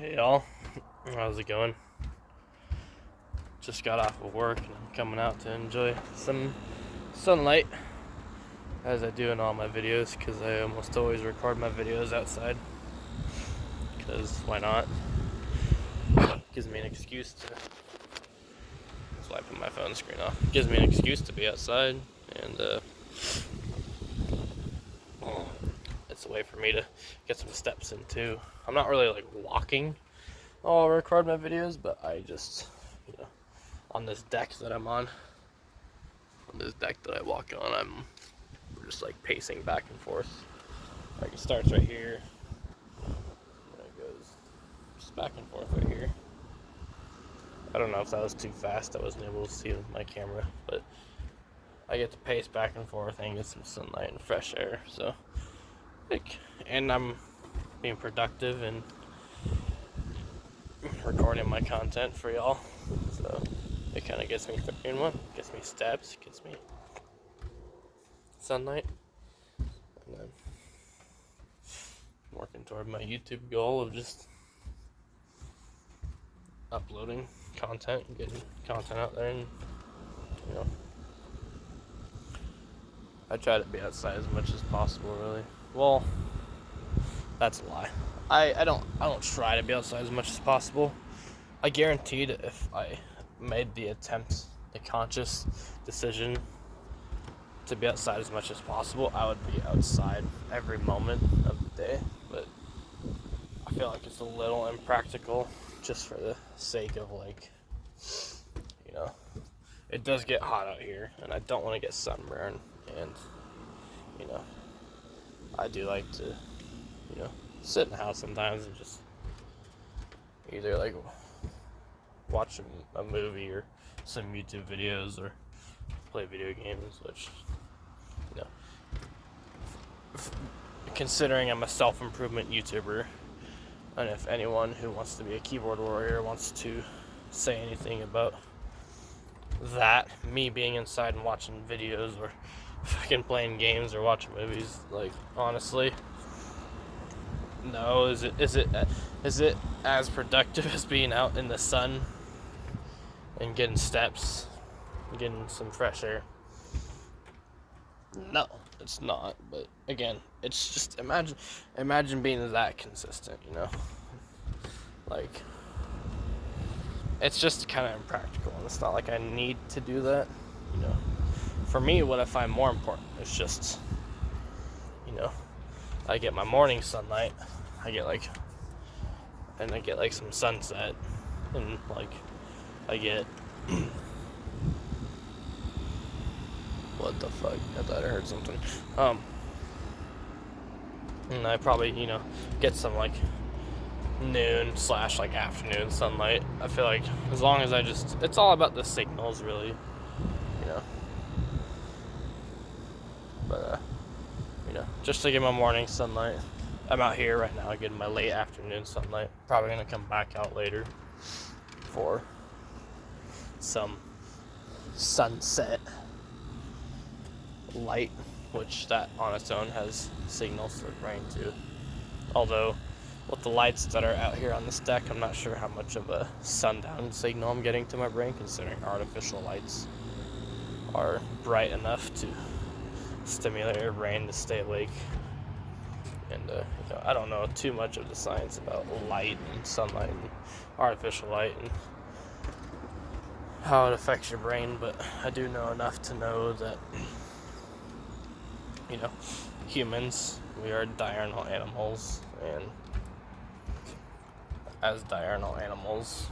Hey y'all, how's it going? Just got off of work and I'm coming out to enjoy some sunlight as I do in all my videos because I almost always record my videos outside because why not? Gives me an excuse to swiping my phone screen off. Gives me an excuse to be outside and it's a way for me to get some steps in too. I'm not really like walking while I record my videos, but I just, on this deck that I'm on this deck that I walk on, we're just like pacing back and forth. Like it starts right here, and it goes just back and forth right here. I don't know if that was too fast. I wasn't able to see with my camera, but I get to pace back and forth and get some sunlight and fresh air. So, and I'm being productive and recording my content for y'all. So it kind of gets me in one, gets me steps, gets me sunlight, and then working toward my YouTube goal of just uploading content and getting content out there. And I try to be outside as much as possible, really. Well, that's a lie. I don't try to be outside as much as possible. I guarantee that if I made the attempt, the conscious decision to be outside as much as possible, I would be outside every moment of the day. But I feel like it's a little impractical just for the sake of it does get hot out here and I don't want to get sunburned, and I do like to sit in the house sometimes and just either like watch a movie or some YouTube videos or play video games, which considering I'm a self-improvement YouTuber, and if anyone who wants to be a keyboard warrior wants to say anything about that, me being inside and watching videos or fucking playing games or watching movies, like, honestly, no. Is it as productive as being out in the sun and getting steps, getting some fresh air? No, it's not. But again, it's just imagine being that consistent, like, it's just kind of impractical, and it's not like I need to do that. For me, what I find more important is just, I get my morning sunlight, I get some sunset, and I get what the fuck? I thought I heard something. And I probably get some noon / afternoon sunlight. I feel like as long as it's all about the signals, really, but just to get my morning sunlight. I'm out here right now getting my late afternoon sunlight. Probably gonna come back out later for some sunset light, which that on its own has signals to the brain too. Although with the lights that are out here on this deck, I'm not sure how much of a sundown signal I'm getting to my brain, considering artificial lights are bright enough to stimulate your brain to stay awake. And I don't know too much of the science about light and sunlight and artificial light and how it affects your brain, but I do know enough to know that humans, we are diurnal animals, and as diurnal animals,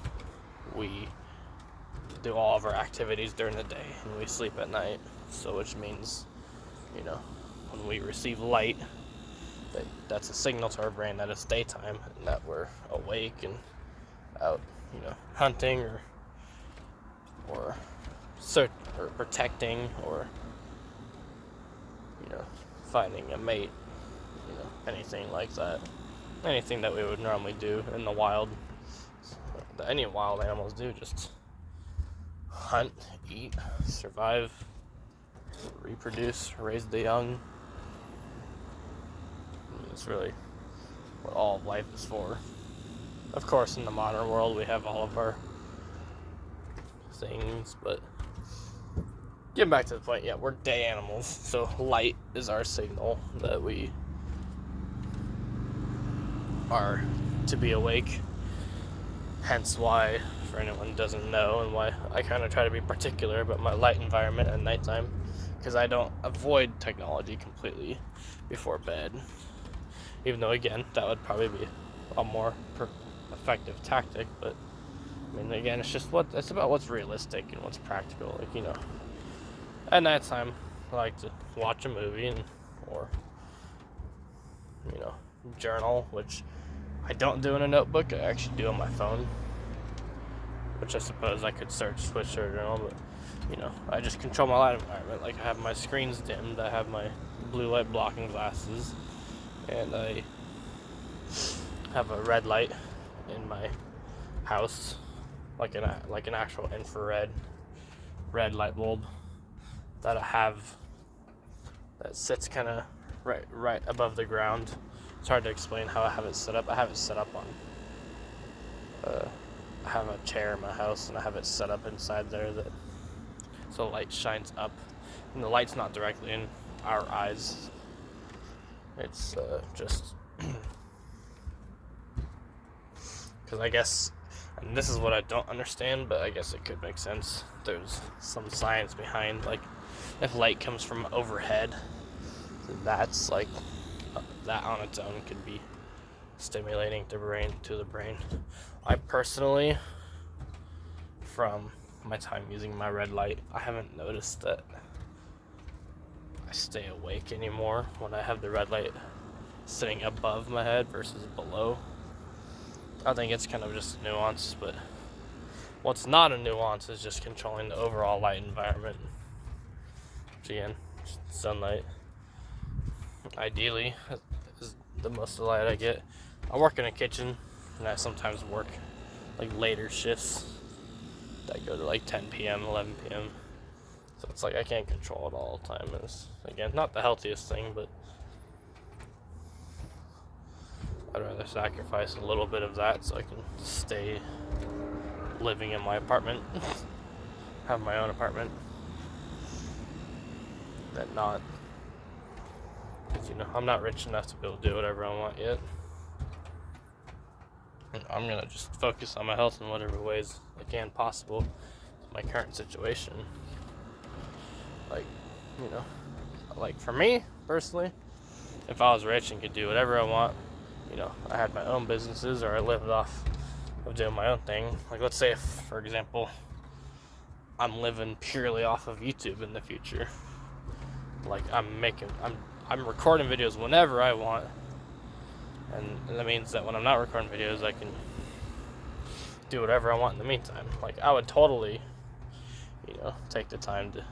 we do all of our activities during the day and we sleep at night. So which means, when we receive light, that's a signal to our brain that it's daytime and that we're awake and out, hunting or search or protecting or finding a mate, anything like that. Anything that we would normally do in the wild, that any wild animals do, just hunt, eat, survive, reproduce, raise the young. It's really what all of life is for. Of course, in the modern world, we have all of our things, but getting back to the point, yeah, we're day animals, so light is our signal that we are to be awake. Hence why, for anyone who doesn't know, and why I kind of try to be particular about my light environment at nighttime, because I don't avoid technology completely before bed. Even though, again, that would probably be a more effective tactic, but I mean, again, it's about what's realistic and what's practical. Like, you know, at nighttime, I like to watch a movie or, you know, journal, which I don't do in a notebook. I actually do on my phone, which I suppose I could switch to a journal, but, you know, I just control my light environment. Like, I have my screens dimmed, I have my blue light blocking glasses, and I have a red light in my house, like an actual infrared red light bulb that I have that sits kind of right above the ground. It's hard to explain how I have it set up. I have it set up on I have a chair in my house, and I have it set up inside there so the light shines up, and the light's not directly in our eyes. It's just because I guess, and this is what I don't understand, but I guess it could make sense. There's some science behind, like, if light comes from overhead, that's like that on its own could be stimulating to the brain. I personally, from my time using my red light, I haven't noticed that I stay awake anymore when I have the red light sitting above my head versus below. I think it's kind of just a nuance, but what's not a nuance is just controlling the overall light environment. Which, again, sunlight, ideally, is the most of the light I get. I work in a kitchen, and I sometimes work like later shifts that go to like 10 p.m., 11 p.m. So it's like I can't control it all the time. It's, again, not the healthiest thing, but I'd rather sacrifice a little bit of that so I can stay living in my apartment, have my own apartment, than not. Because, you know, I'm not rich enough to be able to do whatever I want yet. I'm gonna just focus on my health in whatever ways I can possible with my current situation. Like, you know, like for me personally, if I was rich and could do whatever I want, you know, I had my own businesses or I lived off of doing my own thing. Like, let's say if, for example, I'm living purely off of YouTube in the future. Like, I'm recording videos whenever I want. And that means that when I'm not recording videos, I can do whatever I want in the meantime. Like, I would totally, you know, take the time to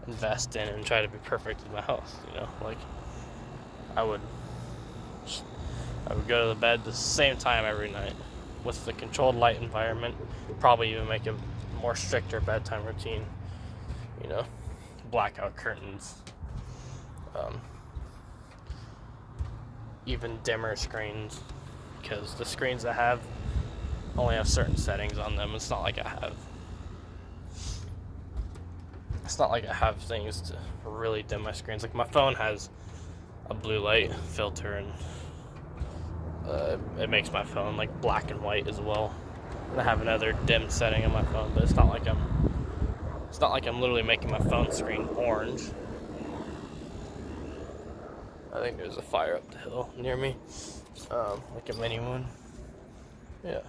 invest in and try to be perfect in my house, you know. Like, I would go to the bed the same time every night with the controlled light environment. Probably even make a more stricter bedtime routine, you know, blackout curtains, even dimmer screens, because the screens I have only have certain settings on them. It's not like I have things to really dim my screens. Like, my phone has a blue light filter, and it makes my phone like black and white as well. And I have another dim setting on my phone, but it's not like I'm literally making my phone screen orange. I think there's a fire up the hill near me, like a mini one. Yeah.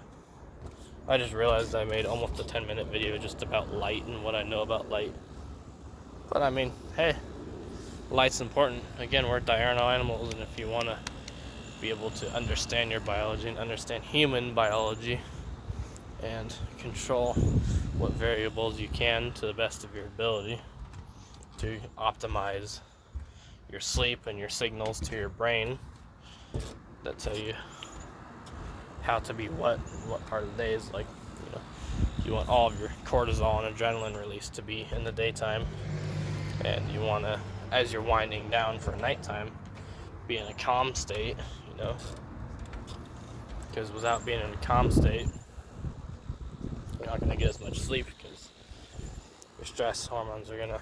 I just realized I made almost a 10-minute video just about light and what I know about light. But I mean, hey, light's important. Again, we're diurnal animals, and if you want to be able to understand your biology and understand human biology and control what variables you can to the best of your ability to optimize your sleep and your signals to your brain that tell you how to be what part of the day is. Like, you know, you want all of your cortisol and adrenaline release to be in the daytime, and you want to, as you're winding down for nighttime, be in a calm state, you know, because without being in a calm state, you're not going to get as much sleep because your stress hormones are going to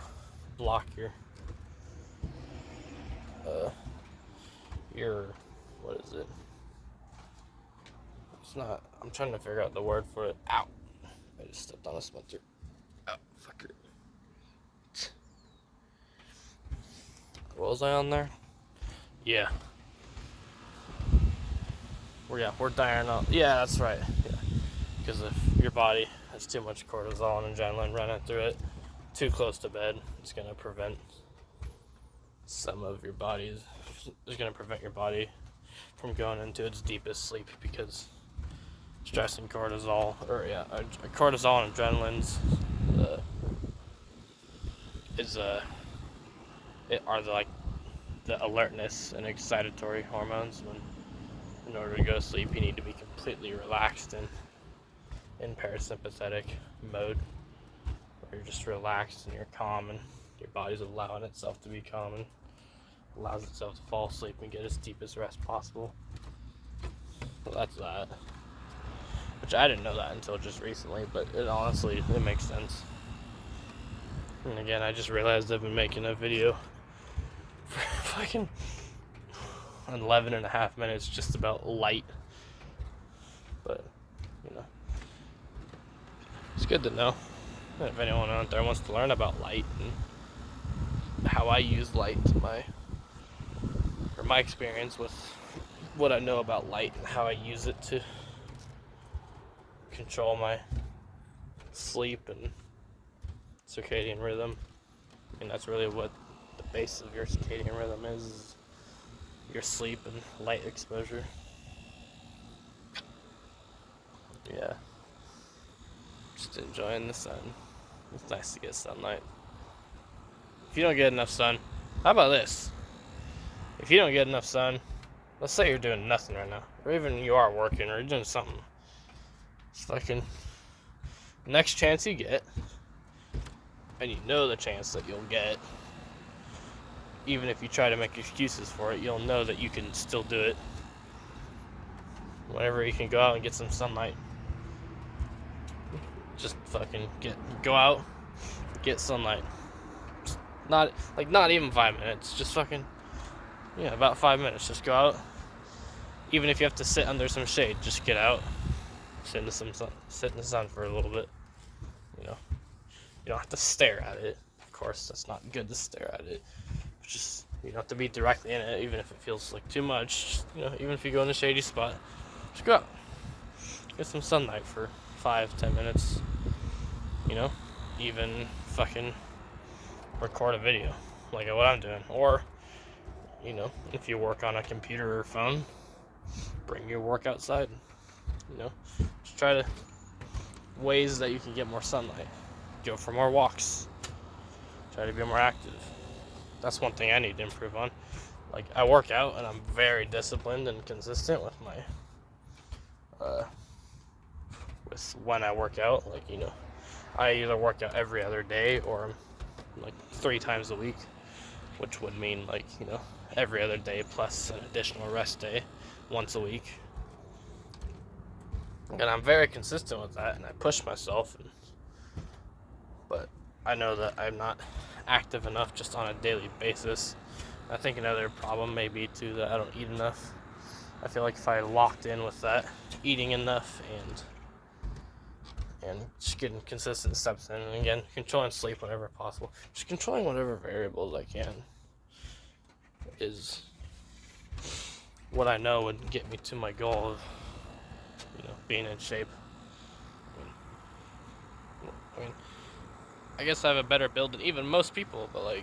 block your, what is it? It's not, I'm trying to figure out the word for it. Ow. I just stepped on a splinter. Oh, fucker. What was I on there? Yeah. We're diurnal. Yeah, that's right. Yeah. Because if your body has too much cortisol and adrenaline running through it, too close to bed, it's going to prevent your body from going into its deepest sleep, because stress and cortisol, cortisol and adrenaline's are the alertness and excitatory hormones. When in order to go to sleep, you need to be completely relaxed and in parasympathetic mode, where you're just relaxed and you're calm and your body's allowing itself to be calm and allows itself to fall asleep and get its deepest rest possible. Well, that's that. Which I didn't know that until just recently, but it makes sense. And again, I just realized I've been making a video for fucking 11 and a half minutes just about light. But, it's good to know if anyone out there wants to learn about light and how I use light my experience with what I know about light and how I use it to control my sleep and circadian rhythm. I mean, that's really what the base of your circadian rhythm is your sleep and light exposure. Yeah. Just enjoying the sun. It's nice to get sunlight. If you don't get enough sun, how about this? If you don't get enough sun, let's say you're doing nothing right now, or even you are working, or you're doing something. It's fucking next chance you get, and you know the chance that you'll get, even if you try to make excuses for it, you'll know that you can still do it. Whenever you can go out and get some sunlight, just fucking go out, get sunlight. Not even 5 minutes, just fucking, about 5 minutes. Just go out. Even if you have to sit under some shade, just get out, sit in the sun for a little bit. You don't have to stare at it. Of course, that's not good to stare at it. But just, you don't have to be directly in it, even if it feels like too much. Even if you go in a shady spot, just go out, get some sunlight for 5-10 minutes. Even fucking record a video like what I'm doing, or if you work on a computer or phone, bring your work outside. Just try to ways that you can get more sunlight. Go for more walks. Try to be more active. That's one thing I need to improve on. Like, I work out and I'm very disciplined and consistent with my with when I work out. I either work out every other day or 3 times a week, which would mean every other day plus an additional rest day once a week. And I'm very consistent with that, and I push myself, but I know that I'm not active enough just on a daily basis. I think another problem may be too that I don't eat enough. I feel like if I locked in with that, eating enough and just getting consistent steps in, and again, controlling sleep whenever possible, just controlling whatever variables I can is what I know would get me to my goal of being in shape. I guess I have a better build than even most people, but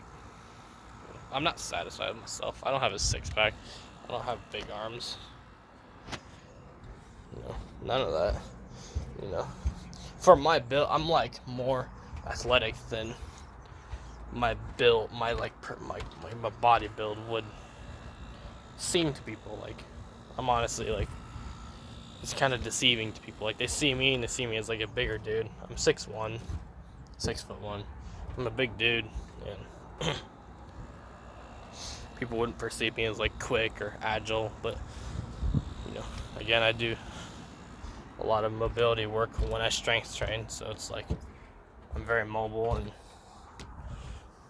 I'm not satisfied with myself. I don't have a six-pack. I don't have big arms. None of that. For my build, I'm more athletic than my build, my body build would seem to people. I'm honestly it's kind of deceiving to people. They see me as a bigger dude. I'm 6'1", 6'1". I'm a big dude, and people wouldn't perceive me as quick or agile. But again, I do a lot of mobility work when I strength train, so it's like I'm very mobile, and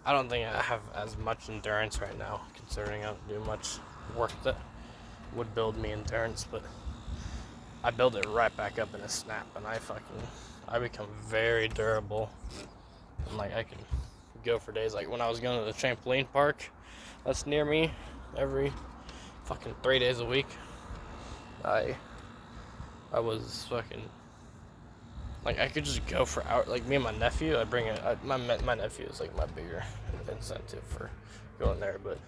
I don't think I have as much endurance right now, considering I don't do much work that would build me endurance, but I build it right back up in a snap, and I become very durable, and like I can go for days. Like when I was going to the trampoline park that's near me every fucking 3 days a week, I was fucking like I could just go for hours. Like me and my nephew, I bring it. My nephew is like my bigger incentive for going there, but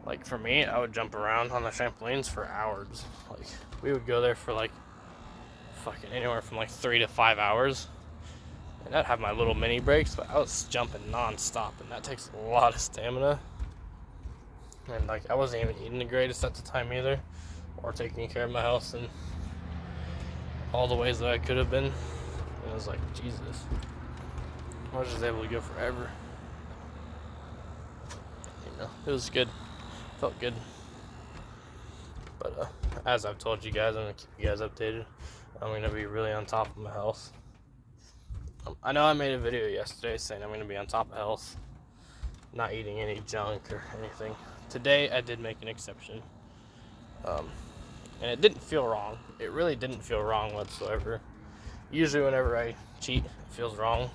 like for me, I would jump around on the trampolines for hours. Like we would go there for like fucking anywhere from like 3 to 5 hours, and I'd have my little mini breaks, but I was jumping non-stop, and that takes a lot of stamina. And like I wasn't even eating the greatest at the time either, or taking care of my health in all the ways that I could have been. And I was like, Jesus, I was just able to go forever. You know, it was good. Felt good. But as I've told you guys, I'm gonna keep you guys updated. I'm gonna be really on top of my health. I know I made a video yesterday saying I'm gonna be on top of health, not eating any junk or anything. Today I did make an exception, and it didn't feel wrong. It really didn't feel wrong whatsoever. Usually whenever I cheat, it feels wrong,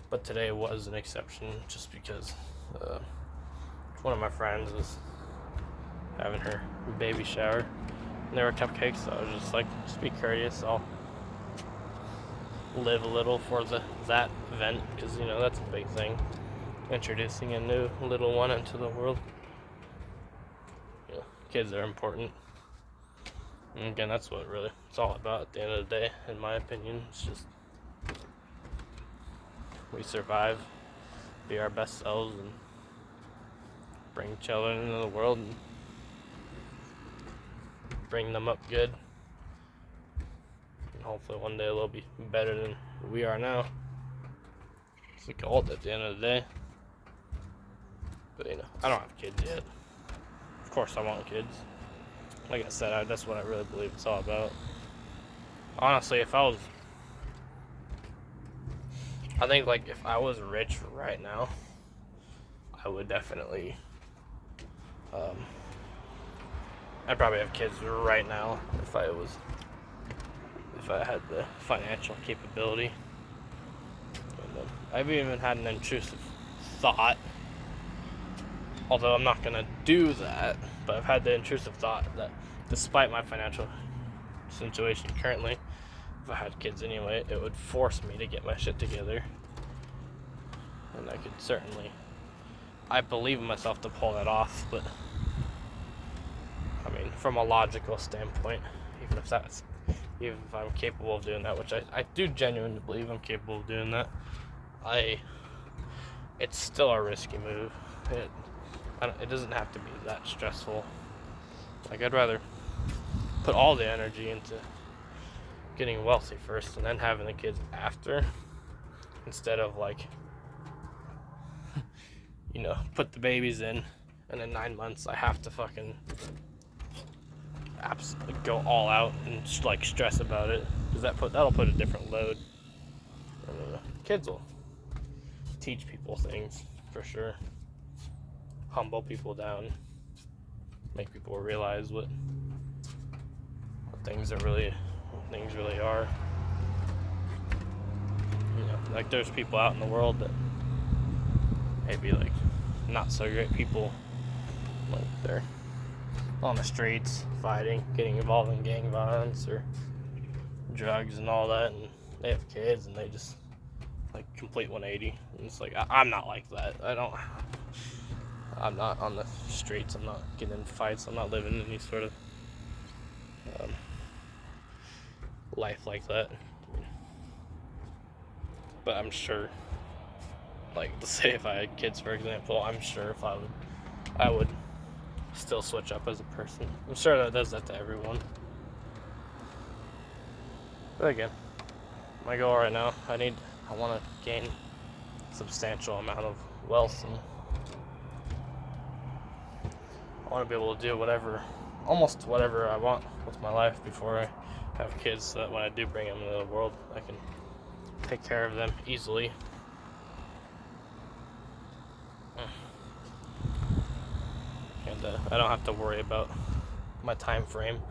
but today was an exception just because one of my friends was having her baby shower, and there were cupcakes, so I was just like, just be courteous, I'll live a little for that event, because you know that's a big thing, introducing a new little one into the world. You know, kids are important, and again, that's what really it's all about at the end of the day, in my opinion. It's just we survive, be our best selves, and bring children into the world and bring them up good, and hopefully one day they'll be better than we are now. It's the goal at the end of the day. But you know, I don't have kids yet. Of course I want kids. Like I said, that's what I really believe it's all about. Honestly, if I was rich right now, I would definitely I'd probably have kids right now if I had the financial capability. And, I've even had an intrusive thought, although I'm not gonna do that, but I've had the intrusive thought that despite my financial situation currently, if I had kids anyway, it would force me to get my shit together. And I could certainly, I believe in myself to pull that off, but I mean, from a logical standpoint, even if I'm capable of doing that, which I do genuinely believe I'm capable of doing that, it's still a risky move. It doesn't have to be that stressful. Like, I'd rather put all the energy into getting wealthy first and then having the kids after, instead of like, you know, put the babies in and in 9 months I have to fucking absolutely go all out and like stress about it, because that'll put a different load. And kids will teach people things for sure, humble people down, make people realize what things really are. You know, like there's people out in the world that maybe like not so great people, like they're on the streets fighting, getting involved in gang violence or drugs and all that, and they have kids and they just like complete 180. And it's like I'm not like that. I'm not on the streets. I'm not getting in fights. I'm not living any sort of life like that. But I'm sure, like, let's say if I had kids, for example, I'm sure if I would still switch up as a person. I'm sure that does that to everyone. But again, my goal right now, I want to gain a substantial amount of wealth, and I want to be able to do almost whatever I want with my life before I have kids so that when I do bring them into the world, I can take care of them easily. And I don't have to worry about my time frame.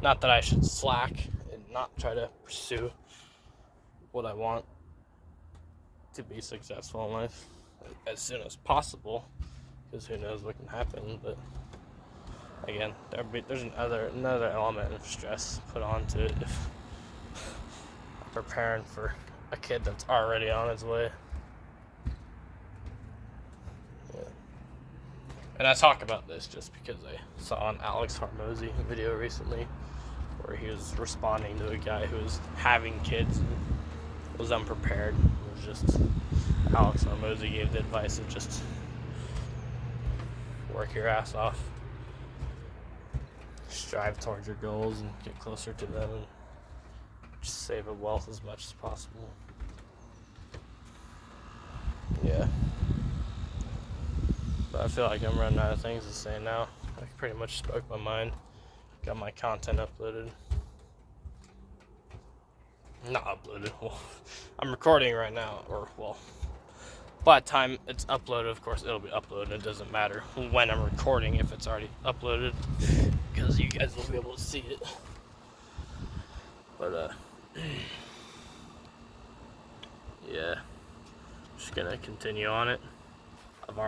Not that I should slack and not try to pursue what I want to be successful in life as soon as possible, because who knows what can happen. But again, there's another element of stress put onto it if I'm preparing for a kid that's already on his way. Yeah. And I talk about this just because I saw an Alex Hormozy video recently where he was responding to a guy who was having kids and was unprepared. It was just Alex Hormozy gave the advice of just work your ass off, strive towards your goals and get closer to them, and just save up wealth as much as possible. Yeah. But I feel like I'm running out of things to say now. I pretty much spoke my mind. Got my content uploaded. Not uploaded. Well, I'm recording right now, or well, by the time it's uploaded, of course, it'll be uploaded. It doesn't matter when I'm recording if it's already uploaded, because you guys will be able to see it. But yeah, just gonna continue on it. I've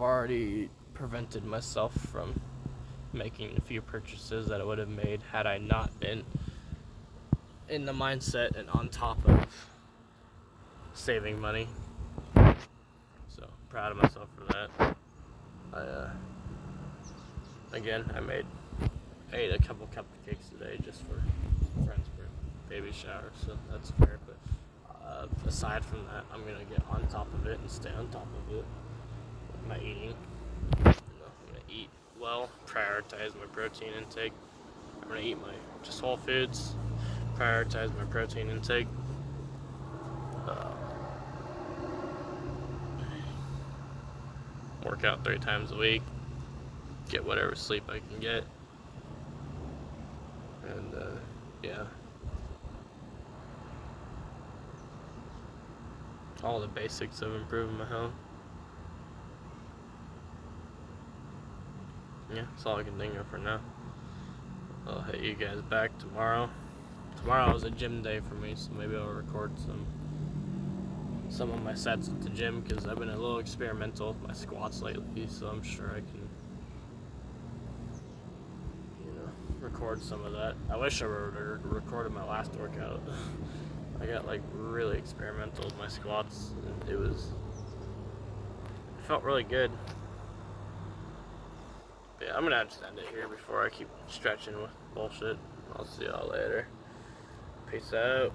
already prevented myself from making a few purchases that I would have made had I not been in the mindset and on top of saving money. So proud of myself for that. I ate a couple cupcakes today just for friends' baby shower, so that's fair. But aside from that, I'm gonna get on top of it and stay on top of it with my eating. I'm gonna eat well, prioritize my protein intake. I'm gonna eat my just whole foods, prioritize my protein intake. Work out 3 times a week, get whatever sleep I can get, and yeah, all the basics of improving my health. Yeah, that's all I can think of for now. I'll hit you guys back tomorrow. Tomorrow is a gym day for me, so maybe I'll record some of my sets at the gym, because I've been a little experimental with my squats lately, so I'm sure I can, record some of that. I wish I would have recorded my last workout. I got like really experimental with my squats, and it felt really good. But yeah, I'm gonna just end it here before I keep stretching with bullshit. I'll see y'all later. Peace out.